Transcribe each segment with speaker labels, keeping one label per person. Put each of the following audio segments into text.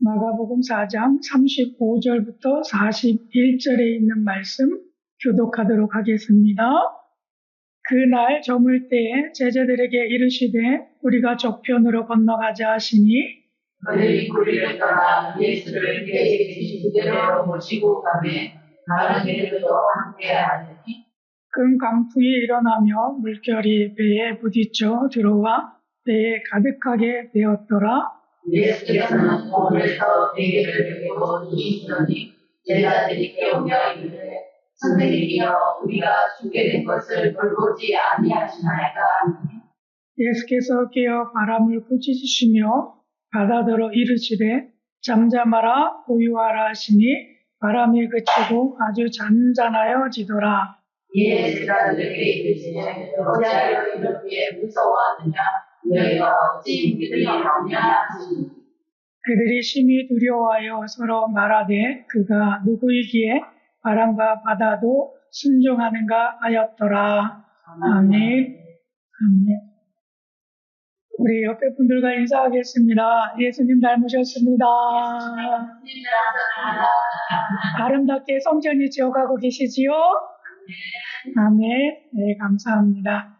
Speaker 1: 마가복음 4장 35절부터 41절에 있는 말씀 교독하도록 하겠습니다. 그날 저물 때에 제자들에게 이르시되 우리가 저편으로 건너가자 하시니
Speaker 2: 그들이 고리를 떠나 예수를 배에 계신 그대로 모시고 가매 다른 배들도 함께하니
Speaker 1: 큰 강풍이 일어나며 물결이 배에 부딪혀 들어와 배에 가득하게 되었더라.
Speaker 2: 예수께서는 몸에서 베개를 베고 누이시더니 제자들이 깨우며 이르되 선생님이여 우리가 죽게 된 것을 돌보지 아니하시나이까.
Speaker 1: 예수께서 깨어 바람을 꾸짖으시며 바다더러 이르시되 잠잠하라 고요하라 하시니 바람이 그치고 아주 잔잔하여지더라.
Speaker 2: 이에 제자들에게 이르시되 어찌하여 이렇게 무서워하느냐 너희가 어찌 믿음이 없냐 하시니
Speaker 1: 그들이 심히 두려워하여 서로 말하되 그가 누구이기에 바람과 바다도 순종하는가 하였더라. 아멘. 아멘. 우리 옆에 분들과 인사하겠습니다. 예수님 닮으셨습니다. 아름답게 성전이 지어가고 계시지요? 아멘. 네, 감사합니다.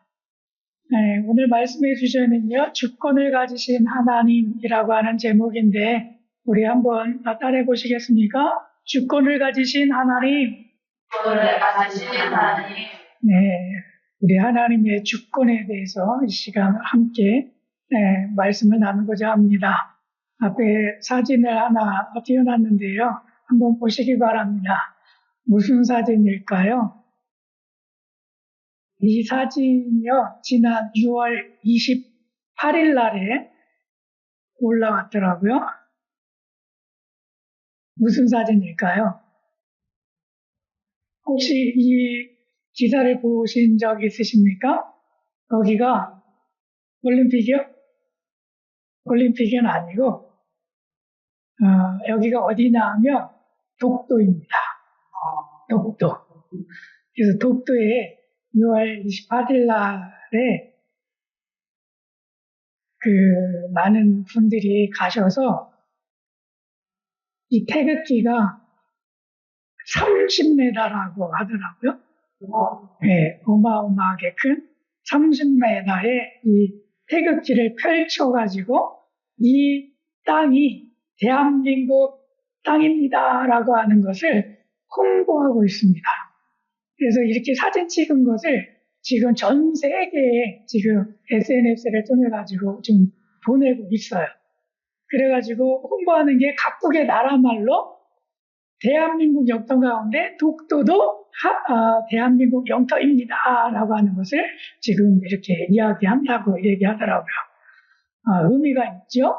Speaker 1: 네, 오늘 말씀해 주제는요, 주권을 가지신 하나님이라고 하는 제목인데, 우리 한번 따라해 보시겠습니까? 주권을 가지신 하나님.
Speaker 2: 주권을 가지신 하나님.
Speaker 1: 네, 우리 하나님의 주권에 대해서 이 시간 함께 말씀을 나누고자 합니다. 앞에 사진을 하나 띄워놨는데요. 한번 보시기 바랍니다. 무슨 사진일까요? 이 사진이요, 지난 6월 28일 날에 올라왔더라고요. 무슨 사진일까요? 혹시 이 기사를 보신 적 있으십니까? 거기가 올림픽이요? 올림픽은 아니고, 여기가 어디냐 하면 독도입니다. 독도. 그래서 독도에 6월 28일 날에 많은 분들이 가셔서 이 태극기가 30m라고 하더라고요. 네, 어마어마하게 큰 30m의 이 태극기를 펼쳐가지고 이 땅이 대한민국 땅입니다라고 하는 것을 홍보하고 있습니다. 그래서 이렇게 사진 찍은 것을 지금 전 세계에 지금 SNS를 통해가지고 좀 보내고 있어요. 그래가지고 홍보하는 게 각국의 나라 말로 대한민국 영토 가운데 독도도 대한민국 영토입니다 라고 하는 것을 지금 이렇게 이야기한다고 얘기하더라고요. 의미가 있죠?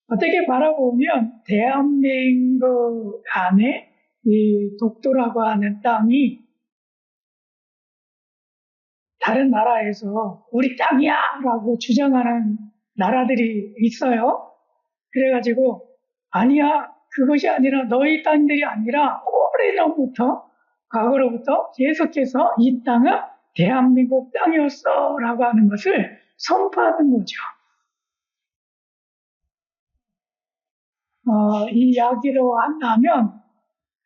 Speaker 1: 어떻게 바라보면 대한민국 안에 이 독도라고 하는 땅이 다른 나라에서 우리 땅이야 라고 주장하는 나라들이 있어요. 그래가지고 아니야, 그것이 아니라 너희 땅들이 아니라 오래전부터 과거로부터 계속해서 이 땅은 대한민국 땅이었어 라고 하는 것을 선포하는 거죠. 이 이야기로 한다면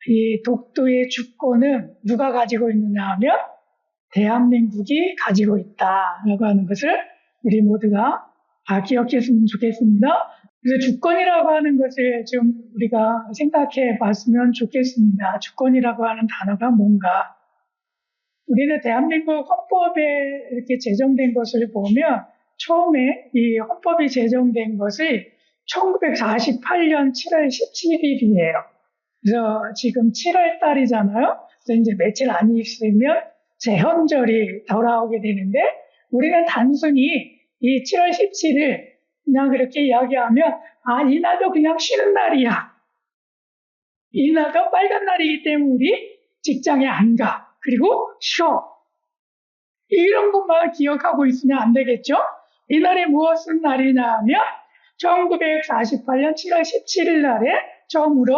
Speaker 1: 이 독도의 주권은 누가 가지고 있느냐 하면 대한민국이 가지고 있다라고 하는 것을 우리 모두가 기억했으면 좋겠습니다. 그래서 주권이라고 하는 것을 좀 우리가 생각해 봤으면 좋겠습니다. 주권이라고 하는 단어가 뭔가? 우리는 대한민국 헌법에 이렇게 제정된 것을 보면 처음에 이 헌법이 제정된 것이 1948년 7월 17일이에요. 그래서 지금 7월 달이잖아요. 그래서 이제 며칠 안 있으면 제헌절이 돌아오게 되는데 우리는 단순히 이 7월 17일 그냥 그렇게 이야기하면 이날도 그냥 쉬는 날이야. 이날도 빨간 날이기 때문에 우리 직장에 안 가. 그리고 쉬어. 이런 것만 기억하고 있으면 안 되겠죠? 이날이 무엇은 날이냐 하면 1948년 7월 17일 날에 처음으로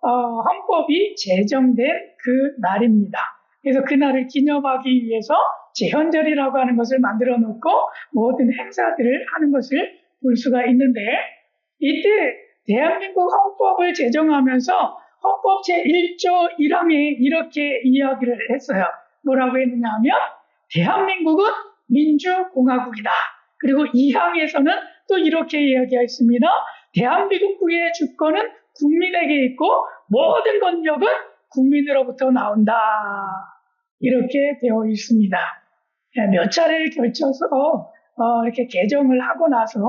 Speaker 1: 헌법이 제정된 그 날입니다. 그래서 그날을 기념하기 위해서 제헌절이라고 하는 것을 만들어 놓고 모든 행사들을 하는 것을 볼 수가 있는데 이때 대한민국 헌법을 제정하면서 헌법 제1조 1항에 이렇게 이야기를 했어요. 뭐라고 했느냐 하면 대한민국은 민주공화국이다. 그리고 2항에서는 또 이렇게 이야기했습니다. 대한민국의 주권은 국민에게 있고 모든 권력은 국민으로부터 나온다. 이렇게 되어 있습니다. 몇 차례에 걸쳐서 이렇게 개정을 하고 나서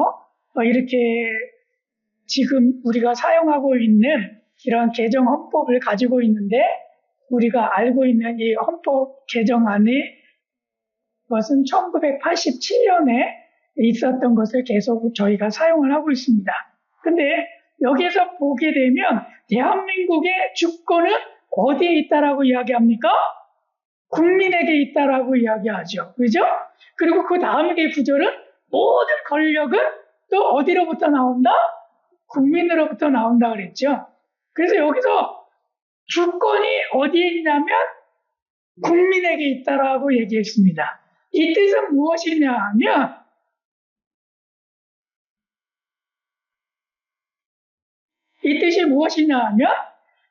Speaker 1: 이렇게 지금 우리가 사용하고 있는 이런 개정 헌법을 가지고 있는데 우리가 알고 있는 이 헌법 개정안이 것은 1987년에 있었던 것을 계속 저희가 사용을 하고 있습니다. 근데 여기에서 보게 되면 대한민국의 주권은 어디에 있다라고 이야기합니까? 국민에게 있다라고 이야기하죠. 그죠? 그리고 그 다음의 구절은 모든 권력은 또 어디로부터 나온다? 국민으로부터 나온다 그랬죠. 그래서 여기서 주권이 어디에 있냐면 국민에게 있다라고 얘기했습니다. 이 뜻은 무엇이냐 하면 이 뜻이 무엇이냐 하면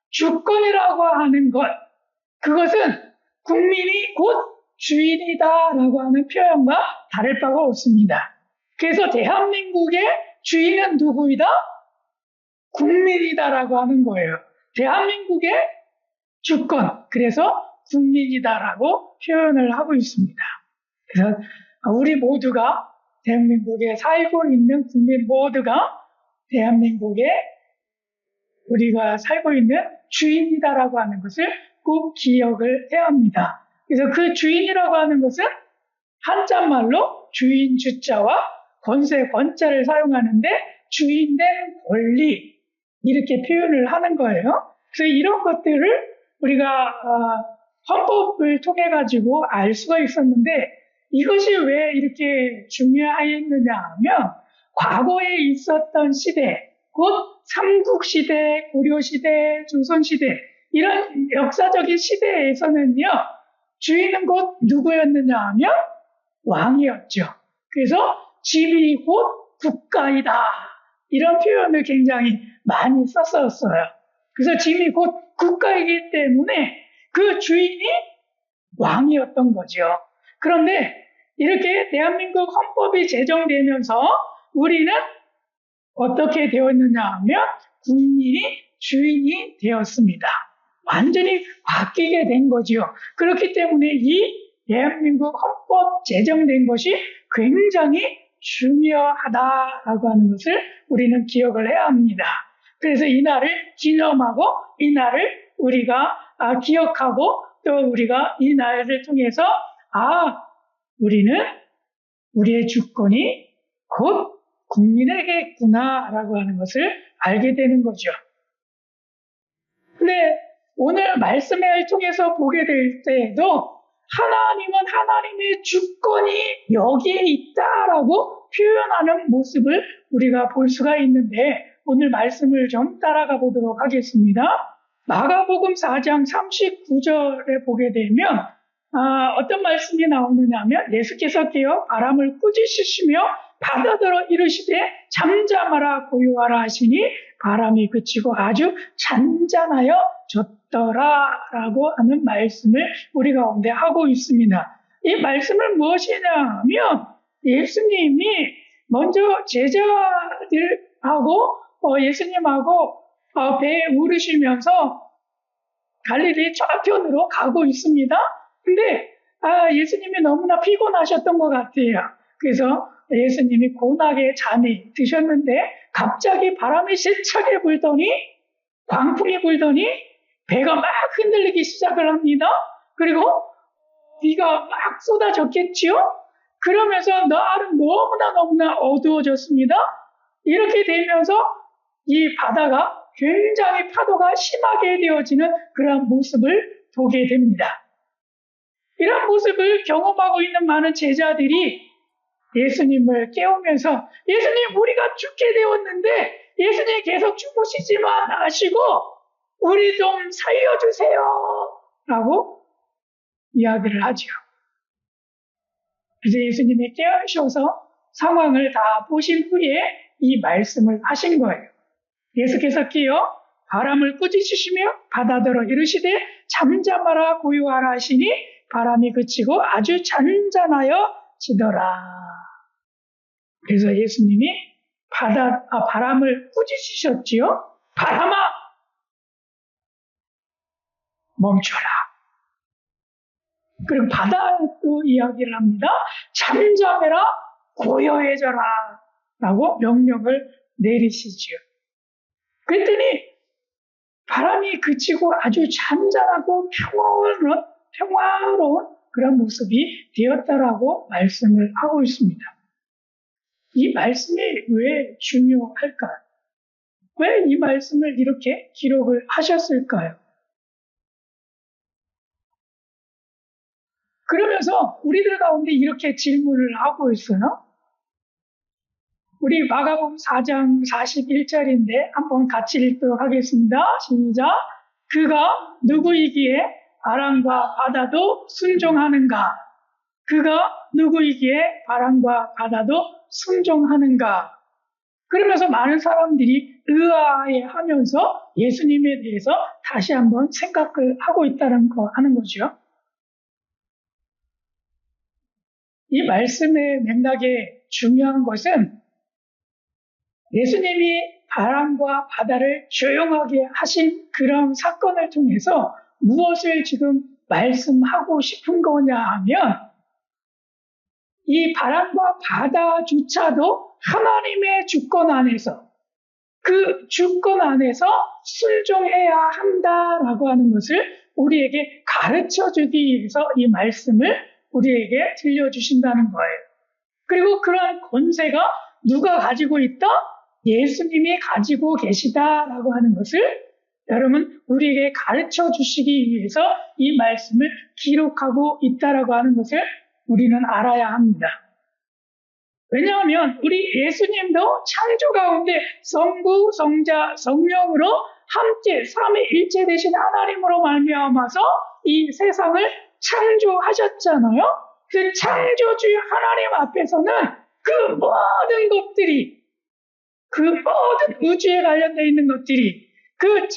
Speaker 1: 주권이라고 하는 것, 그것은 국민이 곧 주인이다라고 하는 표현과 다를 바가 없습니다. 그래서 대한민국의 주인은 누구이다? 국민이다라고 하는 거예요. 대한민국의 주권, 그래서 국민이다라고 표현을 하고 있습니다. 그래서 우리 모두가 대한민국에 살고 있는 국민 모두가 대한민국에 우리가 살고 있는 주인이다라고 하는 것을 꼭 기억을 해야 합니다. 그래서 그 주인이라고 하는 것은 한자말로 주인 주자와 권세 권자를 사용하는데 주인된 권리 이렇게 표현을 하는 거예요. 그래서 이런 것들을 우리가 헌법을 통해 가지고 알 수가 있었는데 이것이 왜 이렇게 중요했느냐 하면 과거에 있었던 시대, 곧 삼국시대, 고려시대, 조선시대 이런 역사적인 시대에서는요. 주인은 곧 누구였느냐 하면 왕이었죠. 그래서 집이 곧 국가이다. 이런 표현을 굉장히 많이 썼었어요. 그래서 집이 곧 국가이기 때문에 그 주인이 왕이었던 거죠. 그런데 이렇게 대한민국 헌법이 제정되면서 우리는 어떻게 되었느냐 하면 국민이 주인이 되었습니다. 완전히 바뀌게 된 거지요. 그렇기 때문에 이 대한민국 헌법 제정된 것이 굉장히 중요하다라고 하는 것을 우리는 기억을 해야 합니다. 그래서 이날을 기념하고 이날을 우리가 기억하고 또 우리가 이 날을 통해서 우리는 우리의 주권이 곧 국민에게 있구나라고 하는 것을 알게 되는 거죠. 근데 오늘 말씀을 통해서 보게 될 때에도 하나님은 하나님의 주권이 여기에 있다라고 표현하는 모습을 우리가 볼 수가 있는데 오늘 말씀을 좀 따라가 보도록 하겠습니다. 마가복음 4장 39절에 보게 되면 어떤 말씀이 나오느냐 하면 예수께서 깨어 바람을 꾸짖으시며 바다더러 이르시되 잠잠하라 고요하라 하시니 바람이 그치고 아주 잔잔하여 졌더라라고 하는 말씀을 우리 가운데 하고 있습니다. 이 말씀은 무엇이냐 하면 예수님이 먼저 제자들하고 예수님하고 배에 오르시면서 갈릴리 좌편으로 가고 있습니다. 근데 예수님이 너무나 피곤하셨던 것 같아요. 그래서 예수님이 고나게 잠이 드셨는데 갑자기 바람이 세차게 불더니 광풍이 불더니 배가 막 흔들리기 시작을 합니다. 그리고 비가 막 쏟아졌겠지요. 그러면서 날은 너무나 어두워졌습니다. 이렇게 되면서 이 바다가 굉장히 파도가 심하게 되어지는 그런 모습을 보게 됩니다. 이런 모습을 경험하고 있는 많은 제자들이 예수님을 깨우면서 예수님 우리가 죽게 되었는데 예수님 계속 주무시지만 하시고 우리 좀 살려주세요 라고 이야기를 하죠. 그래서 예수님이 깨우셔서 상황을 다 보신 후에 이 말씀을 하신 거예요. 예수께서께요 바람을 꾸짖으시며 바다더러 이르시되 잠잠하라 고요하라 하시니 바람이 그치고 아주 잔잔하여 지더라. 그래서 예수님이 바람을 꾸짖으셨지요. 바람아 멈춰라. 그리고 바다도 이야기를 합니다. 잠잠해라 고요해져라 라고 명령을 내리시지요. 그랬더니 바람이 그치고 아주 잔잔하고 평화로운 그런 모습이 되었다라고 말씀을 하고 있습니다. 이 말씀이 왜 중요할까요? 왜 이 말씀을 이렇게 기록을 하셨을까요? 그러면서 우리들 가운데 이렇게 질문을 하고 있어요. 우리 마가복음 4장 41절인데 한번 같이 읽도록 하겠습니다. 시작. 그가 누구이기에 바람과 바다도 순종하는가? 그가 누구이기에 바람과 바다도 순종하는가? 그러면서 많은 사람들이 의아해하면서 예수님에 대해서 다시 한번 생각을 하고 있다는 거 하는 거죠. 이 말씀의 맥락에 중요한 것은 예수님이 바람과 바다를 조용하게 하신 그런 사건을 통해서 무엇을 지금 말씀하고 싶은 거냐 하면 이 바람과 바다조차도 하나님의 주권 안에서 그 주권 안에서 순종해야 한다라고 하는 것을 우리에게 가르쳐주기 위해서 이 말씀을 우리에게 들려주신다는 거예요. 그리고 그러한 권세가 누가 가지고 있다? 예수님이 가지고 계시다라고 하는 것을 여러분 우리에게 가르쳐 주시기 위해서 이 말씀을 기록하고 있다라고 하는 것을 우리는 알아야 합니다. 왜냐하면 우리 예수님도 창조 가운데 성부, 성자, 성령으로 함께 삼위일체 되신 하나님으로 말미암아서 이 세상을 창조하셨잖아요. 그 창조주 하나님 앞에서는 그 모든 것들이 그 모든 우주에 관련되어 있는 것들이 그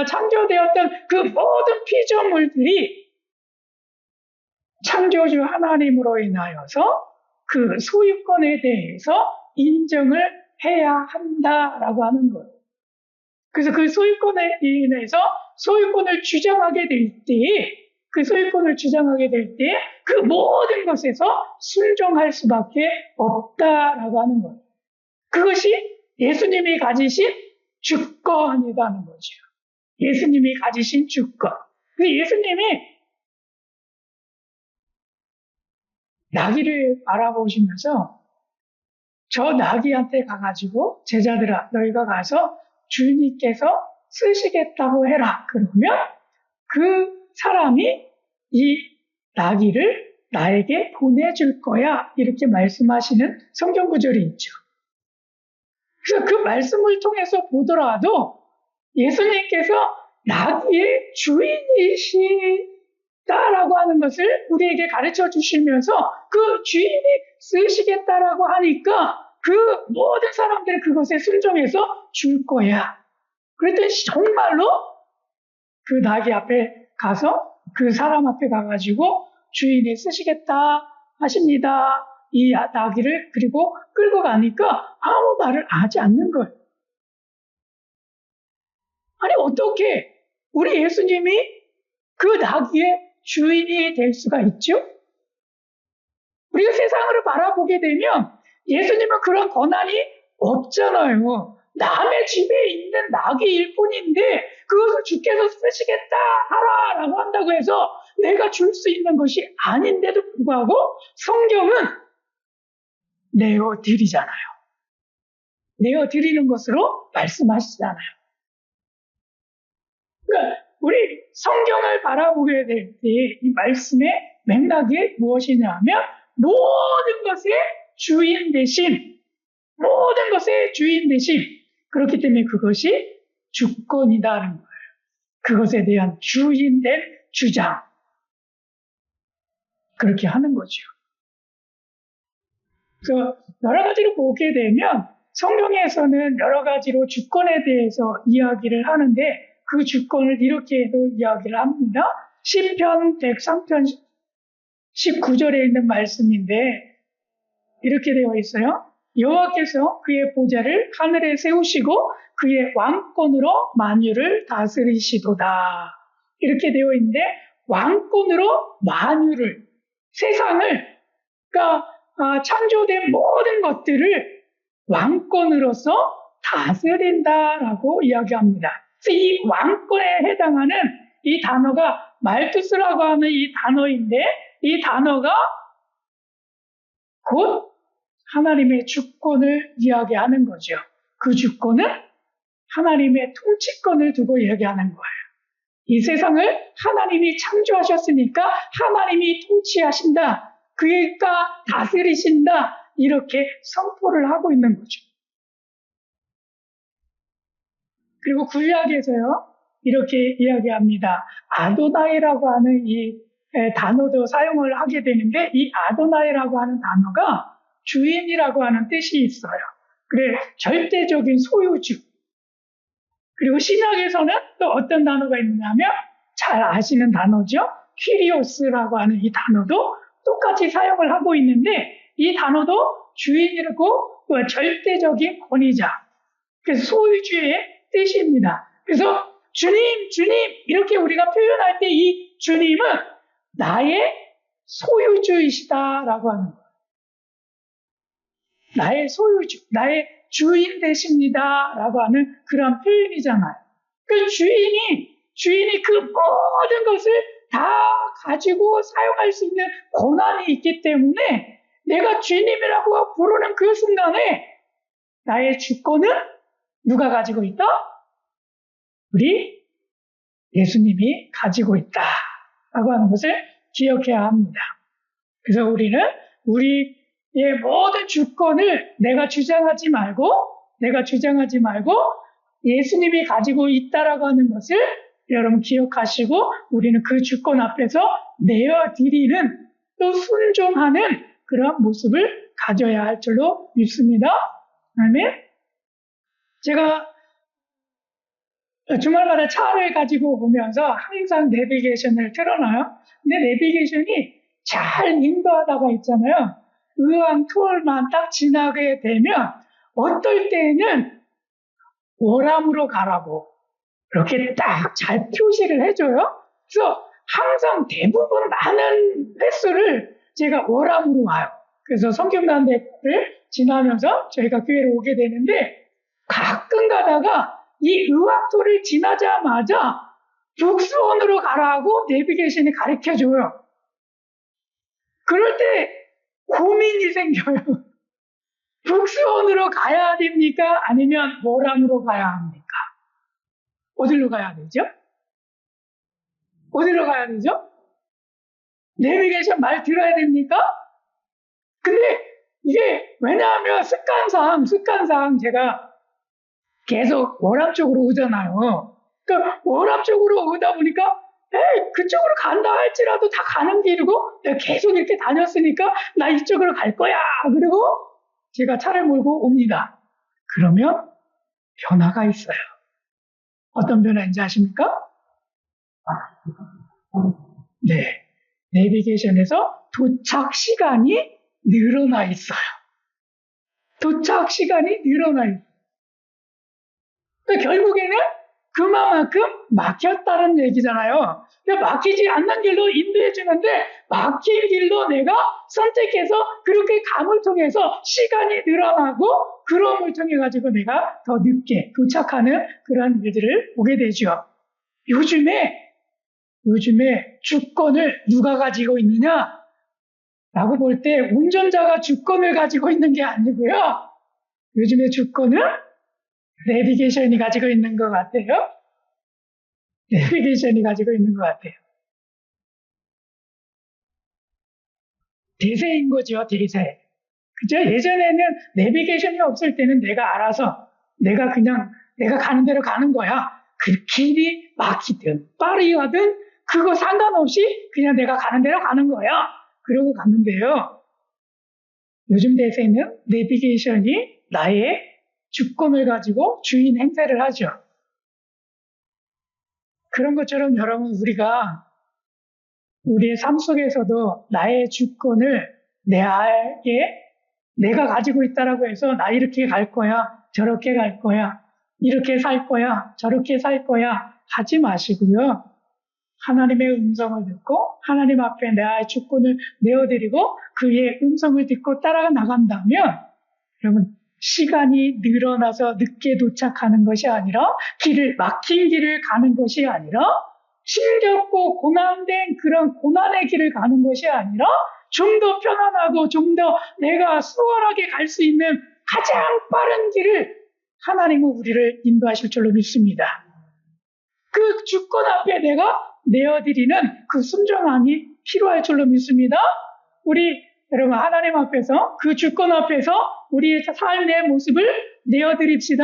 Speaker 1: 창조되었던 그 모든 피조물들이 창조주 하나님으로 인하여서 그 소유권에 대해서 인정을 해야 한다라고 하는 거예요. 그래서 그 소유권에 인해서 소유권을 주장하게 될 때, 그 소유권을 주장하게 될 때 그 모든 것에서 순종할 수밖에 없다라고 하는 거예요. 그것이 예수님이 가지신 주권이라는 거죠. 예수님이 가지신 주권. 예수님이 나귀를 바라보시면서 저 나귀한테 가가지고 제자들아 너희가 가서 주님께서 쓰시겠다고 해라. 그러면 그 사람이 이 나귀를 나에게 보내줄 거야. 이렇게 말씀하시는 성경 구절이 있죠. 그래서 그 말씀을 통해서 보더라도 예수님께서 나귀의 주인이시다라고 하는 것을 우리에게 가르쳐 주시면서 그 주인이 쓰시겠다라고 하니까 그 모든 사람들이 그것에 순종해서 줄 거야. 그랬더니 정말로 그 나귀 앞에 가서 그 사람 앞에 가가지고 주인이 쓰시겠다 하십니다. 이 나귀를 그리고 끌고 가니까 아무 말을 하지 않는 거예요. 아니 어떻게 우리 예수님이 그 나귀의 주인이 될 수가 있죠? 우리가 세상을 바라보게 되면 예수님은 그런 권한이 없잖아요. 남의 집에 있는 나귀일 뿐인데 그것을 주께서 쓰시겠다 하라라고 한다고 해서 내가 줄 수 있는 것이 아닌데도 불구하고 성경은 내어드리잖아요. 내어드리는 것으로 말씀하시잖아요. 그러니까 우리 성경을 바라보게 될 때 이 말씀의 맥락이 무엇이냐 하면 모든 것의 주인 되심, 모든 것의 주인 되심. 그렇기 때문에 그것이 주권이다는 거예요. 그것에 대한 주인된 주장. 그렇게 하는 거죠. 그래서 여러 가지로 보게 되면 성경에서는 여러 가지로 주권에 대해서 이야기를 하는데 그 주권을 이렇게도 이야기를 합니다. 시편 103편 19절에 있는 말씀인데 이렇게 되어 있어요. 여호와께서 그의 보좌를 하늘에 세우시고 그의 왕권으로 만유를 다스리시도다. 이렇게 되어 있는데 왕권으로 만유를, 세상을, 그러니까 창조된 모든 것들을 왕권으로서 다스린다라고 이야기합니다. 그래서 이 왕권에 해당하는 이 단어가 말투스라고 하는 이 단어인데 이 단어가 곧 하나님의 주권을 이야기하는 거죠. 그 주권은 하나님의 통치권을 두고 이야기하는 거예요. 이 세상을 하나님이 창조하셨으니까 하나님이 통치하신다. 그가 다스리신다. 이렇게 선포를 하고 있는 거죠. 그리고 구약에서요. 이렇게 이야기합니다. 아도나이라고 하는 이 단어도 사용을 하게 되는데 이 아도나이라고 하는 단어가 주인이라고 하는 뜻이 있어요. 그래 절대적인 소유주. 그리고 신약에서는 또 어떤 단어가 있냐면 잘 아시는 단어죠. 퀴리오스라고 하는 이 단어도 똑같이 사용을 하고 있는데 이 단어도 주인이고 절대적인 권위자. 그래서 소유주의 뜻입니다. 그래서 주님, 주님 이렇게 우리가 표현할 때 이 주님은 나의 소유주이시다라고 하는 거예요. 나의 소유주, 나의 주인 되십니다라고 하는 그런 표현이잖아요. 그 주인이 그 모든 것을 다 가지고 사용할 수 있는 권한이 있기 때문에 내가 주님이라고 부르는 그 순간에 나의 주권은 누가 가지고 있다? 우리 예수님이 가지고 있다라고 하는 것을 기억해야 합니다. 그래서 우리는 우리의 모든 주권을 내가 주장하지 말고 예수님이 가지고 있다라고 하는 것을 여러분 기억하시고 우리는 그 주권 앞에서 내어드리는 또 순종하는 그런 모습을 가져야 할 줄로 믿습니다. 아멘. 제가 주말마다 차를 가지고 오면서 항상 내비게이션을 틀어놔요. 근데 내비게이션이 잘 인도하다가 있잖아요. 의왕 투어만 딱 지나게 되면 어떨 때는 월암으로 가라고 이렇게 딱 잘 표시를 해줘요. 그래서 항상 대부분 많은 횟수를 제가 월암으로 와요. 그래서 성균관대를 지나면서 저희가 교회로 오게 되는데 가끔 가다가 이 의왕도를 지나자마자 북수원으로 가라고 내비게이션이 가르쳐줘요. 그럴 때 고민이 생겨요. 북수원으로 가야 됩니까? 아니면 월암으로 가야 합니까? 어디로 가야 되죠? 어디로 가야 되죠? 내비게이션 말 들어야 됩니까? 근데 이게 왜냐하면 습관상 제가 계속 월암 쪽으로 오잖아요. 그러니까 월암 쪽으로 오다 보니까 그쪽으로 간다 할지라도 다 가는 길이고 내가 계속 이렇게 다녔으니까 나 이쪽으로 갈 거야. 그리고 제가 차를 몰고 옵니다. 그러면 변화가 있어요. 어떤 변화인지 아십니까? 네. 내비게이션에서 도착 시간이 늘어나 있어요. 도착 시간이 늘어나 있어요. 그러니까 결국에는 그만큼 막혔다는 얘기잖아요. 그러니까 막히지 않는 길로 인도해 주는데 막힌 길로 내가 선택해서 그렇게 감을 통해서 시간이 늘어나고 그럼을 통해 가지고 내가 더 늦게 도착하는 그런 일들을 보게 되죠. 요즘에 주권을 누가 가지고 있느냐? 라고 볼 때 운전자가 주권을 가지고 있는 게 아니고요. 요즘에 주권은 내비게이션이 가지고 있는 것 같아요. 내비게이션이 가지고 있는 것 같아요. 대세인 거죠, 대세. 그죠? 예전에는 내비게이션이 없을 때는 내가 알아서 내가 가는 대로 가는 거야. 그 길이 막히든 빠르든 그거 상관없이 그냥 내가 가는 대로 가는 거야. 그러고 갔는데요. 요즘 대세는 내비게이션이 나의 주권을 가지고 주인 행세를 하죠. 그런 것처럼 여러분, 우리가 우리의 삶 속에서도 나의 주권을 내가 가지고 있다라고 해서 나 이렇게 갈 거야, 저렇게 갈 거야, 이렇게 살 거야, 저렇게 살 거야 하지 마시고요. 하나님의 음성을 듣고 하나님 앞에 나의 주권을 내어드리고 그의 음성을 듣고 따라가 나간다면 여러분, 시간이 늘어나서 늦게 도착하는 것이 아니라 막힌 길을 가는 것이 아니라 힘겹고 고난된 그런 고난의 길을 가는 것이 아니라 좀 더 편안하고 좀 더 내가 수월하게 갈 수 있는 가장 빠른 길을 하나님은 우리를 인도하실 줄로 믿습니다. 그 주권 앞에 내가 내어드리는 그 순종함이 필요할 줄로 믿습니다. 우리 여러분, 하나님 앞에서 그 주권 앞에서 우리의 삶의 모습을 내어드립시다.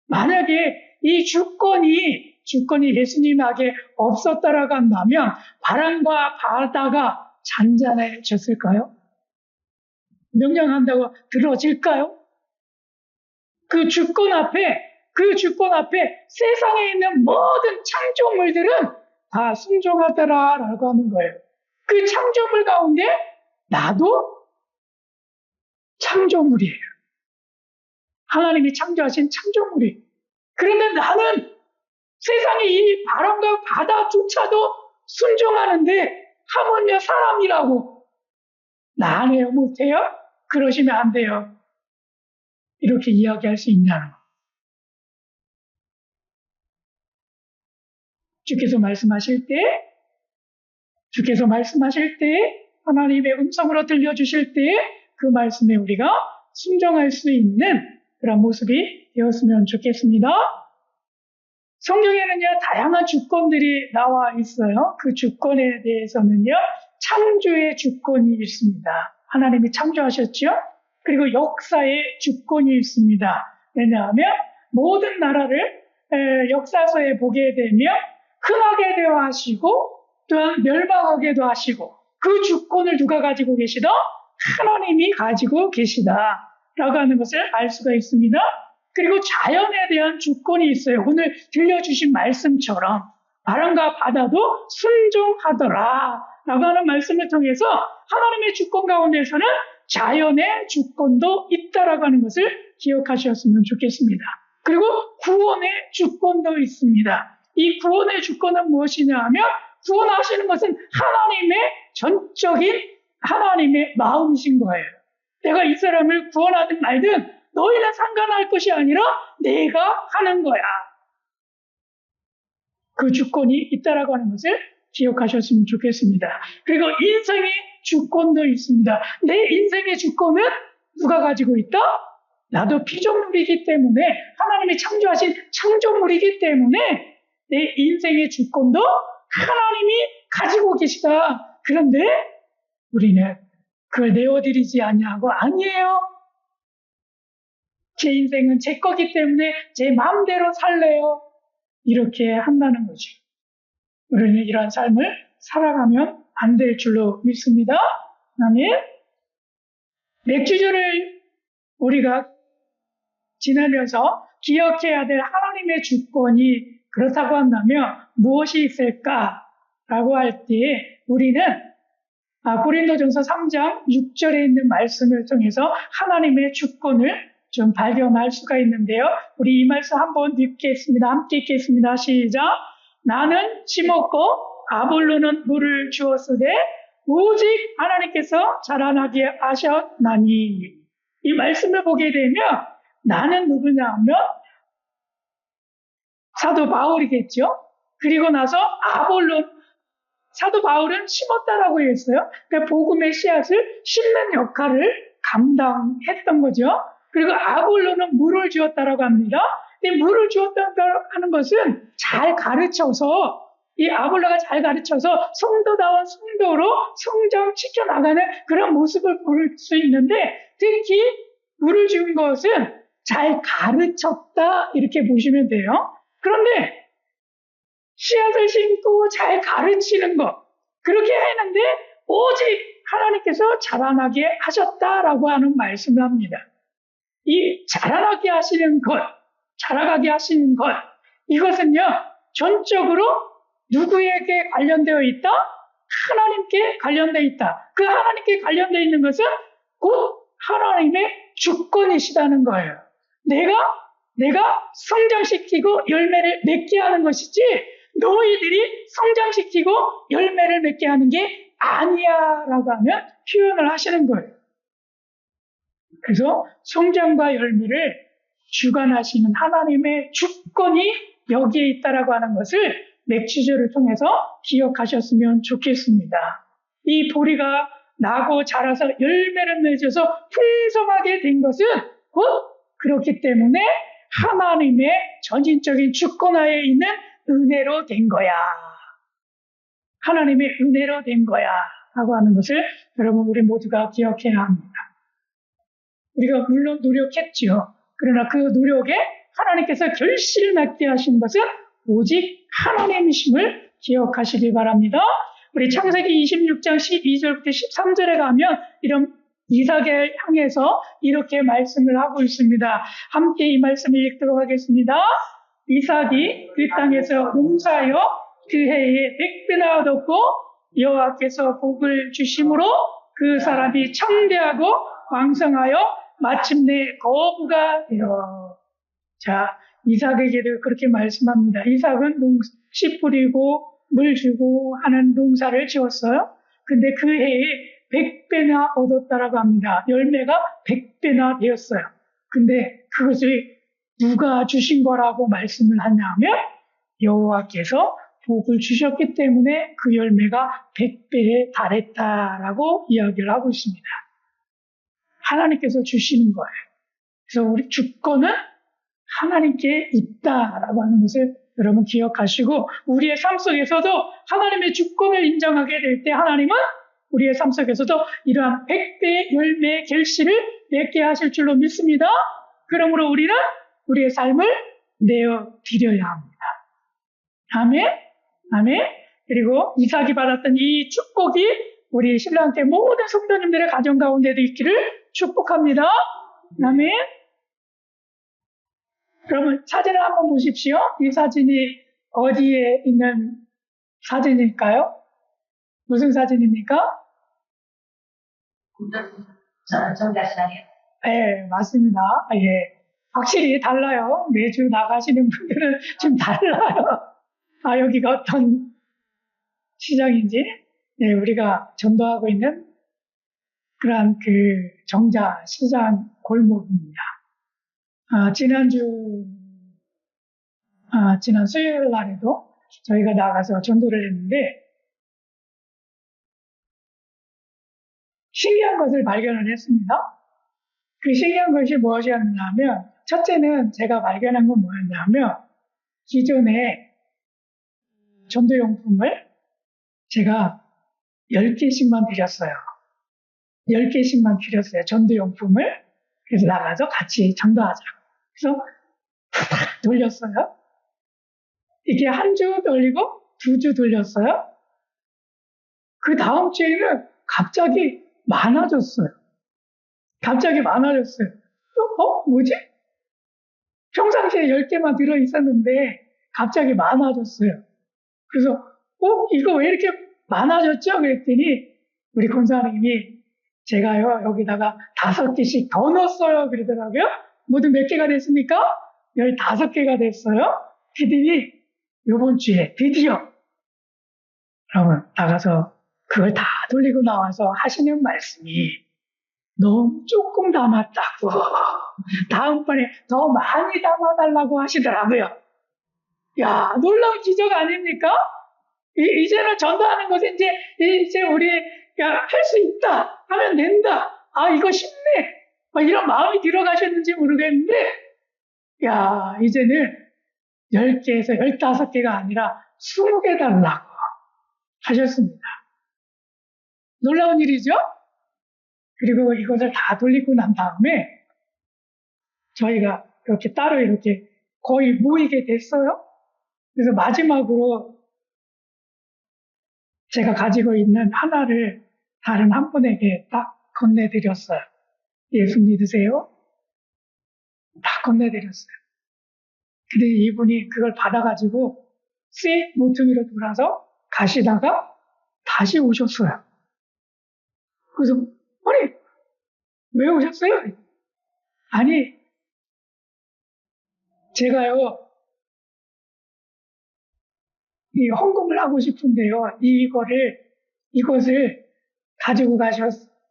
Speaker 1: 만약에 이 주권이 예수님에게 없었다라고 한다면 바람과 바다가 잔잔해졌을까요? 명령한다고 들어질까요? 그 주권 앞에 세상에 있는 모든 창조물들은 다 순종하더라라고 하는 거예요. 그 창조물 가운데 나도 창조물이에요. 하나님이 창조하신 창조물이. 그런데 나는 세상의 이 바람과 바다조차도 순종하는데 하물며 사람이라고 나 안 해요, 못해요? 그러시면 안 돼요. 이렇게 이야기할 수 있냐는 거. 주께서 말씀하실 때 하나님의 음성으로 들려주실 때 그 말씀에 우리가 순종할 수 있는 그런 모습이 되었으면 좋겠습니다. 성경에는요, 다양한 주권들이 나와 있어요. 그 주권에 대해서는요, 창조의 주권이 있습니다. 하나님이 창조하셨죠? 그리고 역사의 주권이 있습니다. 왜냐하면 모든 나라를 역사서에 보게 되면 흥하게 되어 하시고 또한 멸망하게도 하시고 그 주권을 누가 가지고 계시다? 하나님이 가지고 계시다라고 하는 것을 알 수가 있습니다. 그리고 자연에 대한 주권이 있어요. 오늘 들려주신 말씀처럼 바람과 바다도 순종하더라라고 하는 말씀을 통해서 하나님의 주권 가운데서는 자연의 주권도 있다라고 하는 것을 기억하셨으면 좋겠습니다. 그리고 구원의 주권도 있습니다. 이 구원의 주권은 무엇이냐 하면 구원하시는 것은 하나님의 전적인 하나님의 마음이신 거예요. 내가 이 사람을 구원하든 말든 너희는 상관할 것이 아니라 내가 하는 거야. 그 주권이 있다라고 하는 것을 기억하셨으면 좋겠습니다. 그리고 인생의 주권도 있습니다. 내 인생의 주권은 누가 가지고 있다? 나도 피조물이기 때문에 하나님이 창조하신 창조물이기 때문에 내 인생의 주권도 하나님이 가지고 계시다. 그런데 우리는 그걸 내어드리지 아니하고 아니에요. 제 인생은 제 거기 때문에 제 마음대로 살래요. 이렇게 한다는 거죠. 우리는 이러한 삶을 살아가면 안 될 줄로 믿습니다. 아멘. 맥주절을 우리가 지나면서 기억해야 될 하나님의 주권이 그렇다고 한다면 무엇이 있을까라고 할 때 우리는 고린도전서 3장 6절에 있는 말씀을 통해서 하나님의 주권을 좀 발견할 수가 있는데요. 우리 이 말씀 한번 읽겠습니다. 함께 읽겠습니다. 시작. 나는 심었고 아볼로는 물을 주었으되 오직 하나님께서 자라나게 하셨나니. 이 말씀을 보게 되면 나는 누구냐 하면 사도 바울이겠죠. 그리고 나서 사도 바울은 심었다라고 했어요. 그러니까 복음의 씨앗을 심는 역할을 감당했던 거죠. 그리고 아볼로는 물을 주었다라고 합니다. 이 물을 주었다고 하는 것은 잘 가르쳐서 이 아볼로가 잘 가르쳐서 성도다운 성도로 성장시켜 나가는 그런 모습을 볼 수 있는데 특히 물을 준 것은 잘 가르쳤다 이렇게 보시면 돼요. 그런데 씨앗을 심고 잘 가르치는 것 그렇게 했는데 오직 하나님께서 자라나게 하셨다라고 하는 말씀을 합니다. 이 자라나게 하시는 것, 자라가게 하시는 것, 이것은요, 전적으로 누구에게 관련되어 있다? 하나님께 관련되어 있다. 그 하나님께 관련되어 있는 것은 곧 하나님의 주권이시다는 거예요. 내가 성장시키고 열매를 맺게 하는 것이지, 너희들이 성장시키고 열매를 맺게 하는 게 아니야 라고 하면 표현을 하시는 거예요. 그래서 성장과 열매를 주관하시는 하나님의 주권이 여기에 있다라고 하는 것을 맥주절을 통해서 기억하셨으면 좋겠습니다. 이 보리가 나고 자라서 열매를 맺어서 풍성하게 된 것은 곧 그렇기 때문에 하나님의 전인적인 주권하에 있는 은혜로 된 거야. 하나님의 은혜로 된 거야. 라고 하는 것을 여러분 우리 모두가 기억해야 합니다. 우리가 물론 노력했죠. 그러나 그 노력에 하나님께서 결실을 맺게 하신 것은 오직 하나님이심을 기억하시기 바랍니다. 우리 창세기 26장 12절부터 13절에 가면 이런 이삭을 향해서 이렇게 말씀을 하고 있습니다. 함께 이 말씀을 읽도록 하겠습니다. 이삭이 그 땅에서 농사하여 그 해에 100배나 얻었고 여호와께서 복을 주심으로 그 사람이 창대하고 왕성하여 마침내 거부가 되어. 자, 이삭에게도 그렇게 말씀합니다. 이삭은 씨 뿌리고 물 주고 하는 농사를 지었어요. 근데 그 해에 100배나 얻었다라고 합니다. 열매가 100배나 되었어요. 근데 그것을 누가 주신 거라고 말씀을 하냐면 여호와께서 복을 주셨기 때문에 그 열매가 100배에 달했다라고 이야기를 하고 있습니다. 하나님께서 주시는 거예요. 그래서 우리 주권은 하나님께 있다라고 하는 것을 여러분 기억하시고 우리의 삶 속에서도 하나님의 주권을 인정하게 될 때 하나님은 우리의 삶 속에서도 이러한 100배의 열매의 결실을 맺게 하실 줄로 믿습니다. 그러므로 우리는 우리의 삶을 내어드려야 합니다. 아멘. 아멘. 그리고 이삭이 받았던 이 축복이 우리 신랑께 모든 성도님들의 가정 가운데도 있기를 축복합니다. 아멘. 그러면 사진을 한번 보십시오. 이 사진이 어디에 있는 사진일까요? 무슨 사진입니까?
Speaker 2: 정자시장이요?
Speaker 1: 네, 맞습니다. 예. 확실히 달라요. 매주 나가시는 분들은 좀 달라요. 아, 여기가 어떤 시장인지, 네, 우리가 전도하고 있는 그러한 그 정자 시장 골목입니다. 지난 수요일 날에도 저희가 나가서 전도를 했는데, 신기한 것을 발견을 했습니다. 그 신기한 것이 무엇이었냐면, 첫째는 제가 발견한 건 뭐였냐면, 기존에 전도용품을 제가 10개씩만 드렸어요. 10개씩만 드렸어요. 전도용품을. 그래서 나가서 같이 전도하자. 그래서 탁 돌렸어요. 이게 한 주 돌리고 2주 돌렸어요. 그 다음 주에는 갑자기 많아졌어요. 뭐지? 평상시에 10개만 들어있었는데 갑자기 많아졌어요. 그래서 이거 왜 이렇게 많아졌죠? 그랬더니 우리 권사님이 제가요 여기다가 5개씩 더 넣었어요 그러더라고요. 모두 몇 개가 됐습니까? 15개가 됐어요. 그랬더니 이번 주에 드디어 여러분 나가서 그걸 다 돌리고 나와서 하시는 말씀이 너무 조금 담았다고 다음번에 더 많이 담아달라고 하시더라고요. 야, 놀라운 기적 아닙니까? 이제는 전도하는 것에 이제 우리가 할 수 있다, 하면 된다. 아, 이거 쉽네. 이런 마음이 들어가셨는지 모르겠는데, 야, 이제는 10개에서 15개가 아니라 20개 달라고 하셨습니다. 놀라운 일이죠? 그리고 이것을 다 돌리고 난 다음에 저희가 이렇게 따로 이렇게 거의 모이게 됐어요. 그래서 마지막으로 제가 가지고 있는 하나를 다른 한 분에게 딱 건네드렸어요. 예수 믿으세요? 다 건네드렸어요. 근데 이분이 그걸 받아가지고 씩 모퉁이로 돌아서 가시다가 다시 오셨어요. 그래서 아니 왜 오셨어요? 아니 제가요 이 헌금을 하고 싶은데요 이것을 가지고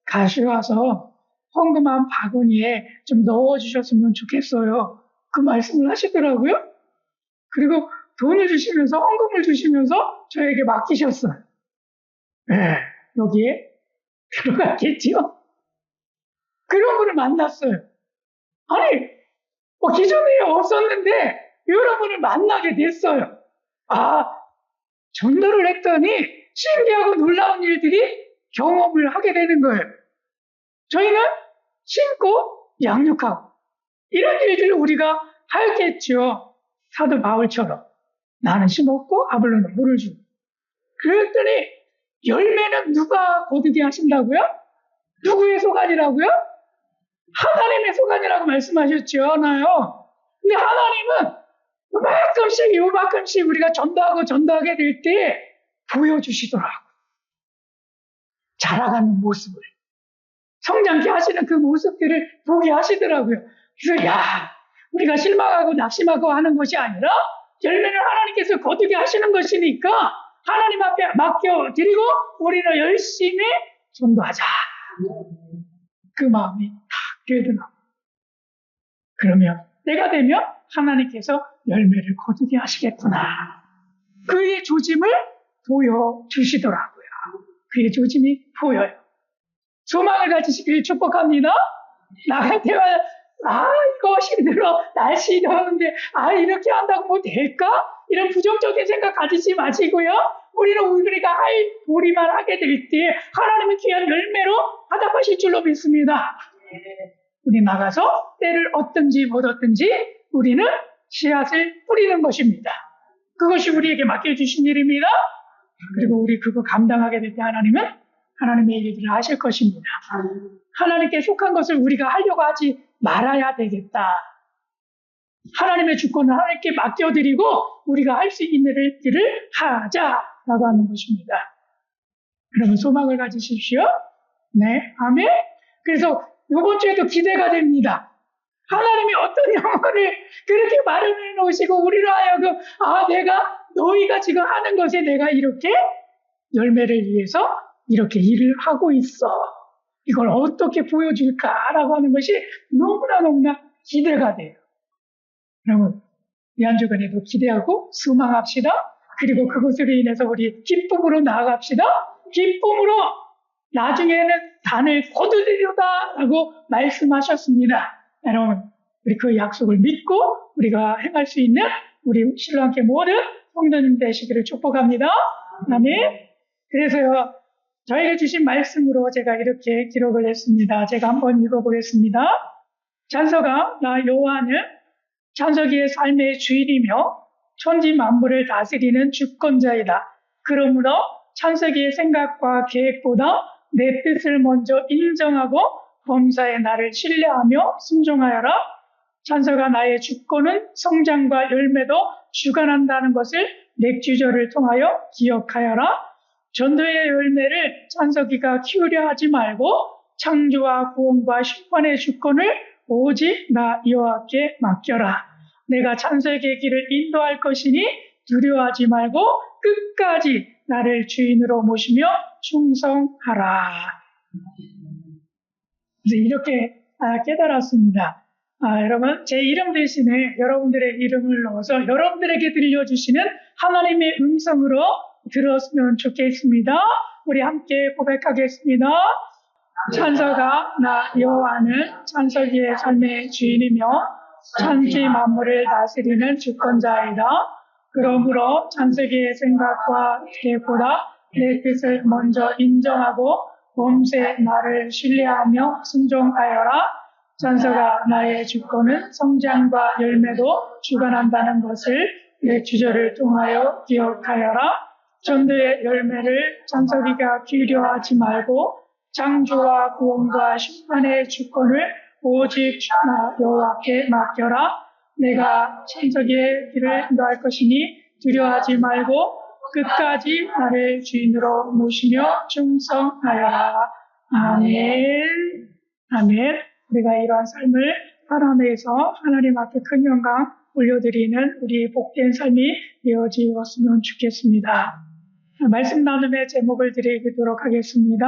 Speaker 1: 가셔서 헌금한 바구니에 좀 넣어주셨으면 좋겠어요. 그 말씀을 하시더라고요. 그리고 돈을 주시면서 헌금을 주시면서 저에게 맡기셨어요. 네, 여기에 들어갔겠지요. 그런 분을 만났어요. 아니, 기존에 없었는데 여러분을 만나게 됐어요. 아, 전도를 했더니 신기하고 놀라운 일들이 경험을 하게 되는 거예요. 저희는 심고 양육하고 이런 일들을 우리가 하겠죠. 사도 바울처럼 나는 심었고 아볼로는 물을 주고. 그랬더니 열매는 누가 거두게 하신다고요? 누구의 소관이라고요? 하나님의 소관이라고 말씀하셨잖아요. 근데 하나님은 요만큼씩 우리가 전도하게 될 때 보여주시더라고요. 자라가는 모습을. 성장케 하시는 그 모습들을 보게 하시더라고요. 그래서 우리가 실망하고 낙심하고 하는 것이 아니라 열매를 하나님께서 거두게 하시는 것이니까 하나님 앞에 맡겨드리고 우리는 열심히 전도하자. 그 마음이 딱 되더라고요. 그러면 때가 되면 하나님께서 열매를 거두게 하시겠구나. 그의 조짐을 보여주시더라고요. 그의 조짐이 보여요. 소망을 가지시길 축복합니다. 나갈 때마다 이거 힘들어. 날씨 더운데 이렇게 한다고 뭐 될까? 이런 부정적인 생각 가지지 마시고요. 우리는 우리가 할 보리만 하게 될 때 하나님은 귀한 열매로 화답하실 줄로 믿습니다. 우리 나가서 때를 얻든지 못 얻든지 우리는 씨앗을 뿌리는 것입니다. 그것이 우리에게 맡겨주신 일입니다. 그리고 우리 그거 감당하게 될 때 하나님은 하나님의 일들을 하실 것입니다. 하나님께 속한 것을 우리가 하려고 하지 말아야 되겠다. 하나님의 주권을 하나님께 맡겨드리고 우리가 할 수 있는 일들을 하자라고 하는 것입니다. 그러면 소망을 가지십시오. 네, 아멘. 그래서 이번 주에도 기대가 됩니다. 하나님이 어떤 영혼을 그렇게 마련해 놓으시고 우리로 하여금 너희가 지금 하는 것에 내가 이렇게 열매를 위해서 이렇게 일을 하고 있어. 이걸 어떻게 보여줄까라고 하는 것이 너무나 기대가 돼요. 여러분, 이 한 주간에도 기대하고 소망합시다. 그리고 그것으로 인해서 우리 기쁨으로 나아갑시다. 기쁨으로 나중에는 단을 거두리로다라고 말씀하셨습니다. 여러분, 우리 그 약속을 믿고 우리가 행할 수 있는 우리 신랑께 모든 성도님 되시기를 축복합니다. 아멘. 그래서요, 저에게 주신 말씀으로 제가 이렇게 기록을 했습니다. 제가 한번 읽어보겠습니다. 찬서가 나 여호와는 찬석이의 삶의 주인이며 천지 만물을 다스리는 주권자이다. 그러므로 찬석이의 생각과 계획보다 내 뜻을 먼저 인정하고 범사에 나를 신뢰하며 순종하여라. 찬석아 나의 주권은 성장과 열매도 주관한다는 것을 맥주절을 통하여 기억하여라. 전도의 열매를 찬석이가 키우려 하지 말고 창조와 구원과 심판의 주권을 오직 나 여호와께 맡겨라. 내가 찬석의 길을 인도할 것이니 두려워하지 말고 끝까지 나를 주인으로 모시며 충성하라. 이렇게 깨달았습니다. 여러분, 제 이름 대신에 여러분들의 이름을 넣어서 여러분들에게 들려주시는 하나님의 음성으로 들었으면 좋겠습니다. 우리 함께 고백하겠습니다. 찬석아 나 여호와는 찬석이의 삶의 주인이며 천지 만물을 다스리는 주권자이다. 그러므로 찬석이의 생각과 계획보다 내 뜻을 먼저 인정하고 범세 나를 신뢰하며 순종하여라. 찬석아 나의 주권은 성장과 열매도 주관한다는 것을 내 주절을 통하여 기억하여라. 전도의 열매를 장서기가 귀려하지 말고 창조와 구원과 심판의 주권을 오직 나 여호와께 맡겨라. 내가 창조기의 길을 인도할 것이니 두려워하지 말고 끝까지 나를 주인으로 모시며 충성하여라. 아멘. 아멘. 우리가 이러한 삶을 살아내서 하나님 앞에 큰 영광 올려드리는 우리 복된 삶이 되어지었으면 좋겠습니다. 말씀 나눔의 제목을 드리도록 하겠습니다.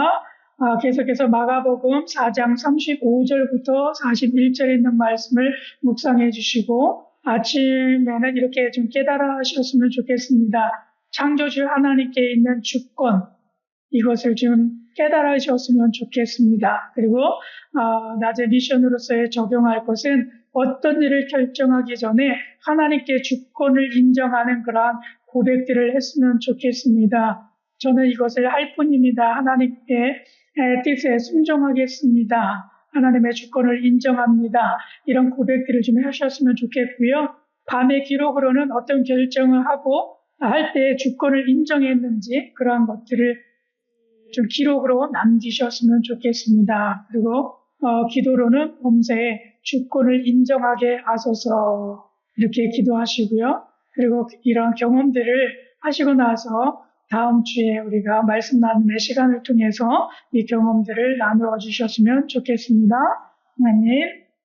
Speaker 1: 계속해서 마가복음 4장 35절부터 41절에 있는 말씀을 묵상해 주시고 아침에는 이렇게 좀 깨달아 하셨으면 좋겠습니다. 창조주 하나님께 있는 주권, 이것을 좀 깨달아 하셨으면 좋겠습니다. 그리고 낮에 미션으로서의 적용할 것은 어떤 일을 결정하기 전에 하나님께 주권을 인정하는 그러한 고백들을 했으면 좋겠습니다. 저는 이것을 할 뿐입니다. 하나님께 뜻에 순종하겠습니다. 하나님의 주권을 인정합니다. 이런 고백들을 좀 하셨으면 좋겠고요. 밤의 기록으로는 어떤 결정을 하고 할 때 주권을 인정했는지 그러한 것들을 좀 기록으로 남기셨으면 좋겠습니다. 그리고 기도로는 범사에 주권을 인정하게 하소서 이렇게 기도하시고요. 그리고 이런 경험들을 하시고 나서 다음 주에 우리가 말씀 나눔의 시간을 통해서 이 경험들을 나누어 주셨으면 좋겠습니다. 아멘.